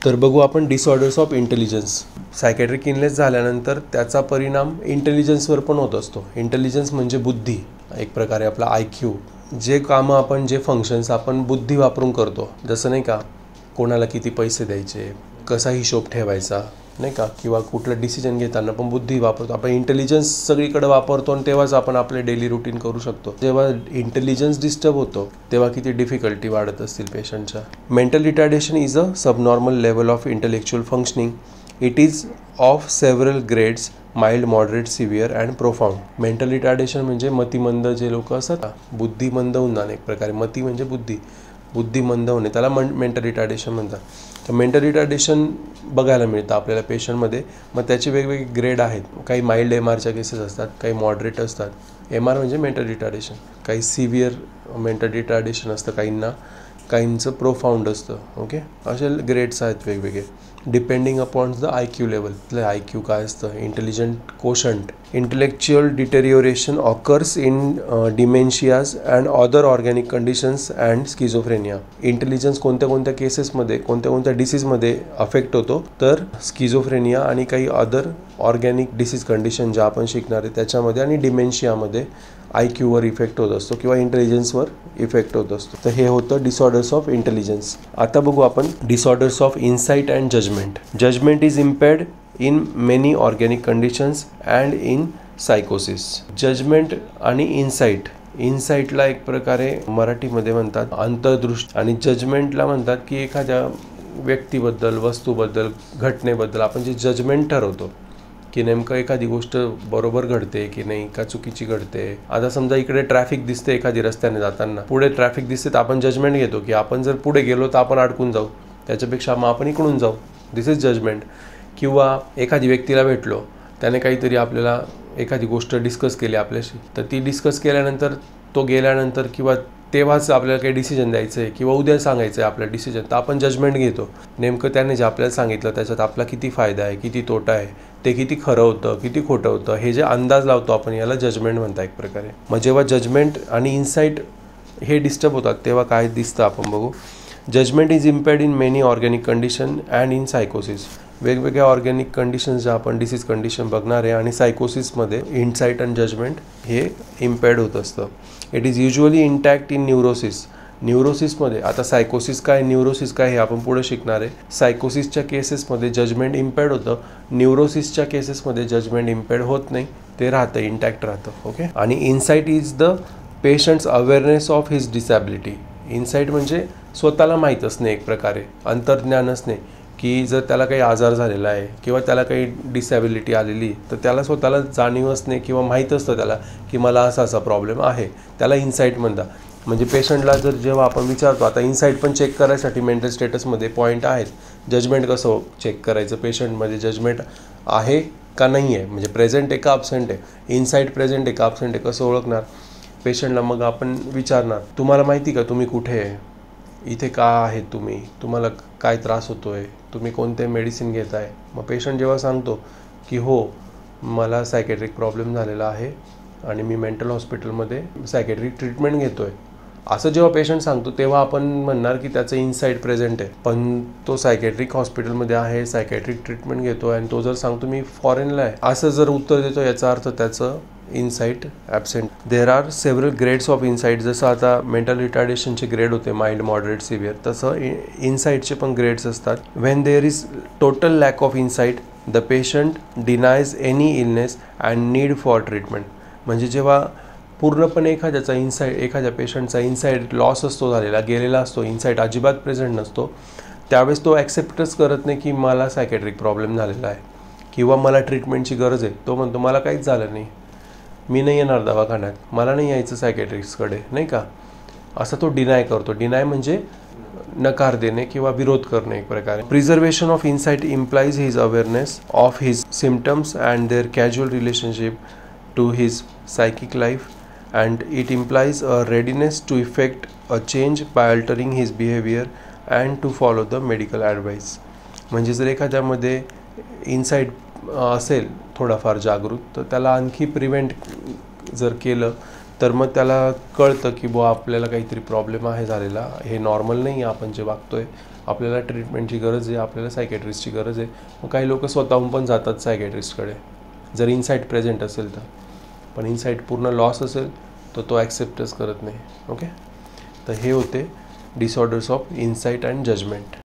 तर बघू आपण disorders of intelligence. Psychiatric illness झाल्यानंतर त्याचा परिणाम इंटेलिजन्सवर पण होत असतो. इंटेलिजन्स म्हणजे बुद्धी, एक प्रकारे आपला IQ. जे कामं आपण, जे फंक्शन्स आपण बुद्धी वापरून करतो, जसं नाही का, कोणाला किती पैसे द्यायचे, कसा हिशोब ठेवायचा नाही का, किंवा कुठलं डिसिजन घेताना पण बुद्धी वापरतो आपण. इंटेलिजन्स सगळीकडे वापरतो आणि तेव्हाच आपण आपले डेली रुटीन करू शकतो. जेव्हा इंटेलिजन्स डिस्टर्ब होतो तेव्हा किती डिफिकल्टी वाढत असतील पेशंटच्या. Mental retardation is a subnormal level of intellectual functioning. It is of several grades, mild, moderate, severe and profound. Mental retardation म्हणजे मतिमंद जे लोक असतात, बुद्धिमंद होऊन जाणे एक प्रकारे. मती म्हणजे बुद्धिमंद होणे, त्याला मेंटल रिटार्डेशन म्हणतात. तर मेंटल रिटार्डेशन बघायला मिळतं आपल्याला पेशंटमध्ये. मग त्याचे वेगवेगळे ग्रेड आहेत. काही माइल्ड MRच्या केसेस असतात, काही मॉडरेट असतात. MR म्हणजे मेंटल रिटार्डेशन. काही सिव्हिअर मेंटल रिटार्डेशन असतं काहींचं प्रोफाउंड असतं. ओके, असे ग्रेड्स आहेत वेगवेगळे depending upon the IQ level. IQ काय असतं, intelligent quotient. Intellectual deterioration occurs in dementias and other organic conditions and schizophrenia. Intelligence कोणत्या केसेसमध्ये, कोणत्या डिसीजमध्ये अफेक्ट होतो, तर स्किझोफ्रेनिया आणि काही अदर ऑर्गॅनिक डिसीज कंडिशन ज्या आपण शिकणार आहे त्याच्यामध्ये, आणि डिमेन्शियामध्ये IQवर इफेक्ट होत असतो किंवा इंटेलिजन्सवर इफेक्ट होत असतो. तर हे होतं डिसऑर्डर्स ऑफ इंटेलिजन्स. आता बघू आपण disorders of insight and judgment. Judgment is impaired in many organic conditions and in सायकोसिस. जजमेंट आणि इन्साईटला एक प्रकारे मराठीमध्ये म्हणतात अंतर्दृष्टी, आणि जजमेंटला म्हणतात की एखाद्या व्यक्तीबद्दल, वस्तूबद्दल, घटनेबद्दल आपण जे जजमेंट ठरवतो की नेमकं एखादी गोष्ट बरोबर घडते की नाही, का चुकीची घडते. आता समजा इकडे ट्रॅफिक दिसते, एखादी रस्त्याने जाताना पुढे ट्रॅफिक दिसते, तर आपण जजमेंट घेतो की आपण जर पुढे गेलो तर आपण अडकून जाऊ, त्याच्यापेक्षा मग आपण इकडून जाऊ. दिस इज जजमेंट. किंवा एखादी व्यक्तीला भेटलो, त्याने काहीतरी आपल्याला एखादी गोष्ट डिस्कस केली आपल्याशी, तर ती डिस्कस केल्यानंतर तो गेल्यानंतर किंवा तेव्हाच आपल्याला काही डिसिजन द्यायचं आहे किंवा उद्या सांगायचं आहे आपलं डिसिजन, तर आपण जजमेंट घेतो. नेमकं त्याने जे आपल्याला सांगितलं त्याच्यात आपला किती फायदा आहे, किती तोटा आहे, ते किती खरं होतं, किती खोटं होतं, हे जे अंदाज लावतो आपण, याला जजमेंट म्हणतात एक प्रकारे. मग जेव्हा जजमेंट आणि इन्साईट हे डिस्टर्ब होतात तेव्हा काय दिसतं आपण बघू. Judgment is impaired in many organic condition and in सायकोसिस. वेगवेगळ्या ऑर्गॅनिक कंडिशन्स ज्या आपण डिसीज कंडिशन बघणार आहे, आणि सायकोसिसमध्ये इन्साईट अँड जजमेंट हे इम्पेअर्ड होत असतं. It is usually intact in न्यूरोसिसमध्ये. आता सायकोसिस काय, न्यूरोसिस काय, हे आपण पुढे शिकणार आहे. सायकोसिसच्या केसेसमध्ये जजमेंट इम्पेअर्ड होतं, न्यूरोसिसच्या केसेसमध्ये जजमेंट इम्पेअर्ड होत नाही, ते राहतं, इंटॅक्ट राहतं. ओके. आणि insight is the patients awareness of his disability. Insight म्हणजे स्वतःला माहीत असणे, एक प्रकारे अंतर्ज्ञान असणे, की जर त्याला काही आजार झालेला आहे किंवा त्याला काही डिसॅबिलिटी आलेली, तर त्याला स्वतःला जाणीव असणे किंवा माहीत असतं त्याला की मला असा प्रॉब्लेम आहे, त्याला इन्साईट म्हणतात. म्हणजे पेशंटला जर जेव्हा आपण विचारतो, आता इन्साईट पण चेक करायसाठी मेंटल स्टेटसमध्ये पॉईंट आहेत. जजमेंट कसं चेक करायचं, पेशंटमध्ये जजमेंट आहे का नाही आहे, म्हणजे प्रेझेंट आहे का अब्सेंट आहे, इन्साईट प्रेझेंट आहे का अब्सेंट आहे, कसं ओळखणार पेशंटला. मग आपण विचारणार, तुम्हाला माहिती का तुम्ही कुठे आहे, इथे का आहेत तुम्ही, तुम्हाला काय त्रास होतो आहे, तुम्ही कोणते मेडिसिन घेत आहे. मग पेशंट जेव्हा सांगतो की हो मला सायकॅट्रिक प्रॉब्लेम झालेला आहे आणि मी मेंटल हॉस्पिटलमध्ये सायकॅट्रिक ट्रीटमेंट घेतो आहे, असं जेव्हा पेशंट सांगतो तेव्हा आपण म्हणणार की त्याचं इन्साईट प्रेझेंट आहे. पण तो सायकॅट्रिक हॉस्पिटलमध्ये आहे, सायकॅट्रिक ट्रीटमेंट घेतो आहे, आणि तो जर सांगतो मी फॉरेनला आहे, असं जर उत्तर देतो, याचा अर्थ त्याचं insight absent. There are several grades of insight. जसं आता मेंटल रिटार्डेशनचे ग्रेड होते माइल्ड, मॉडरेट, सिव्हिअर, तसं इन्साईटचे पण ग्रेड्स असतात. When there is total lack of insight, the patient denies any illness and need for treatment. म्हणजे जेव्हा पूर्णपणे एखाद्या पेशंटचा इन्साईट लॉस असतो झालेला, गेलेला असतो, इन्साईट अजिबात प्रेझेंट नसतो, त्यावेळेस तो ॲक्सेप्टच करत नाही की मला सायकॅट्रिक प्रॉब्लेम झालेला आहे किंवा मला ट्रीटमेंटची गरज आहे. तो म्हणतो मला काहीच झालं नाही, मी नाही येणार दवाखान्यात, मला नाही यायचं सायकॅट्रिस्टकडे, नाही का, असं तो डिनाय करतो. डिनाय म्हणजे नकार देणे किंवा विरोध करणे एक प्रकारे. Preservation of insight implies his awareness of his symptoms and their casual relationship to his psychic life, and it implies a readiness to effect a change by altering his behavior and to follow the medical advice. म्हणजे जर एखाद्यामध्ये insight असेल थोडाफार जागृत, तर त्याला आणखी prevent जर केलं तर मग त्याला कळतं की बुवा आपल्याला काहीतरी प्रॉब्लेम आहे झालेला, हे नॉर्मल नाही आहे आपण जे वागतोय, आपल्याला ट्रीटमेंटची गरज आहे, आपल्याला सायकॅट्रिस्टची गरज आहे. मग काही लोक स्वतःहून पण जातात सायकॅट्रिस्टकडे जर इनसाईट प्रेझेंट असेल तर. पण इनसाईट पूर्ण लॉस असेल तर तो ॲक्सेप्टच करत नाही. ओके, तर हे होते disorders of insight and judgement.